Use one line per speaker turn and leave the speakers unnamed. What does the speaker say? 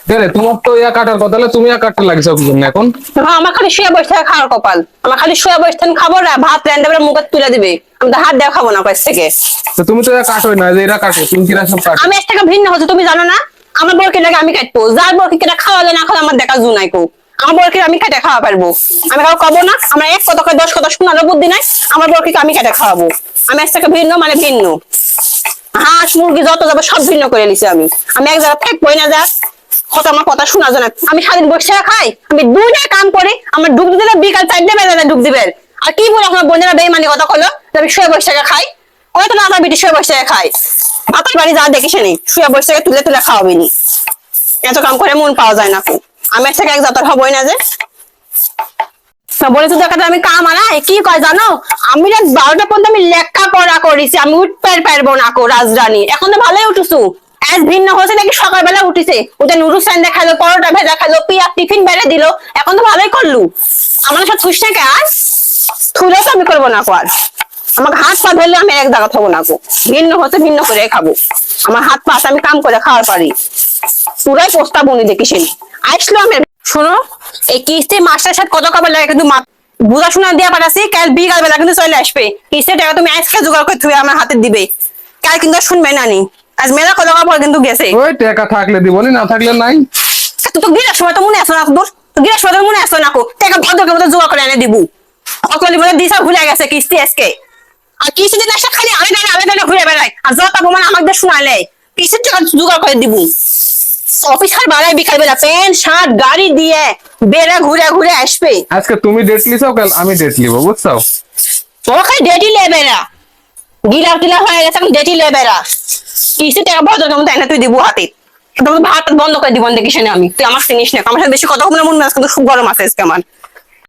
তোমার তো ইয়া কাটার কথা, তুমি ইয়া কাটতে লাগছো কি জন্য এখন?
আমার খালি শুয়ে বসে থাকা খাওয়ার কপাল, আমার খালি শুয়ে বসে থাকেন খাবো না, ভাত রান্না মুখে তুলে দিবে, আমি তো হাত দেওয়া খাবো না কাছ থেকে।
তো তুমি তো ইয়া কাটোই না, যে এরা কাটে, তুমি কিরা সব কাটো।
আমি এর থেকে ভিন্ন হচ্ছে, তুমি জানো না? আমার বরকে লাগে আমি কাটবো, যার বরকে কেটে খাওয়ালে না খাওয়ালে আমার দেখা জু নাই কো। আমার বরকে আমি কেটে খাওয়া পারবো, আমি কাউ কবো না, আমার এক কথা কয় 10 কথা শোনারও বুদ্ধি নাই। আমার বরকে আমি কেটে খাওয়াবো, আমি এর থেকে ভিন্ন মানে ভিন্ন। হাঁস মুরগি যত যাবে সব ভিন্ন করে নিছি আমি। আমি এক জায়গা থাকবোই না, যা কথা আমার কথা শোনা যায় না। আমি সারাদিন বসে খাই, আমি দুইটা কাম করি, আমার ডুব দিতে বিকাল 4টা বেলা ডুব দিবে। আর কি বলে আমার বোনেরা বেইমানি কথা কলো যে আমি শুয়ে বসে খাই? ওই তো না, আমার বিটি শুয়ে বসে খাই, ভাতের বাড়ি যা দেখিস নি শুয়ে বসে তুলে তুলে খাওয়াবি নি। এত কাম করে মন পাওয়া যায় না। আমি এর থেকে এক জাতার হবই না যে বলে তো দেখাতে আমি কাম আনাই কি কয় জানো? আমি রাত 12টা পর্যন্ত আমি লেখা পড়া করেছি, আমি উঠতে পারবো না কো রাজরানী। এখন তো ভালোই উঠেছু, আজ ভিন্ন হচ্ছে নাকি সকালবেলা উঠিছে, ওটা নুডলস রান্না খাইলো, পরোটা ভেজা খাইলো, পিয়া টিফিন বেড়ে দিল, এখন তো ভালোই করলু। আমার সাথে থুস না কে আর থুলে তো আমি করবো না কো। আর আমাকে হাত পা ধরলে আমি এক জায়গা থাকবো না কো, ভিন্ন হচ্ছে ভিন্ন করে খাবো। আমার হাত পা আমি কাম করে খাওয়ার পারি, পুরাই প্রস্তাব উনি দেখিস আসলো। আমি শোনো, এই কিস্তি মাস্টার সাথে কত কবে লাগে কিন্তু বুঝা শোনা দিয়ে পাঠাচ্ছি, কাল বিকাল বেলা কিন্তু চলে আসবে। কিস্তির টাকা তুমি আজকে জোগাড় করে তুমি আমার হাতে দিবে, কাল কিন্তু শুনবে না নি। আজ মেলা কত পর কিন্তু গেছে।
ওই টাকা থাকলে দিবনি, না থাকলে নাই।
তুই তো গিরার সময় তো মনে আসো না, তোর গিরার সময় তো মনে আসো না, টাকা ভদ্রকে মতো জোগাড় করে এনে দিবু। অকলি বলে দিশা ভুলে গেছে কিস্তি আজকে। আর কিস্তি দিন আসা খালি আলাদা ঘুরে বেড়ায়, আর যত প্রমাণ আমাদের শোনালে কিস্তির টাকা জোগাড় করে দিবু। অফিসার বাড়ায় বিকাল বেলা প্যান্ট শার্ট গাড়ি দিয়ে বেড়া ঘুরে ঘুরে আসবে।
আজকে তুমি ডেট লিছো, কাল আমি ডেট লিব, বুঝছো?
তোকে ডেটি লেবে না, গিলা টিলা হয়ে গেছে, এখন ডেটি লেবে না। কিস্তি টাকা ভদ্র কেমন তাই না তুই দিবু হাতে, ভাত বন্ধ করে দিব দেখিস না। আমি তুই আমার চিনিস না, আমার সাথে বেশি কথা বলে মন মেজাজ কিন্তু খুব গরম আছে আজকে আমার।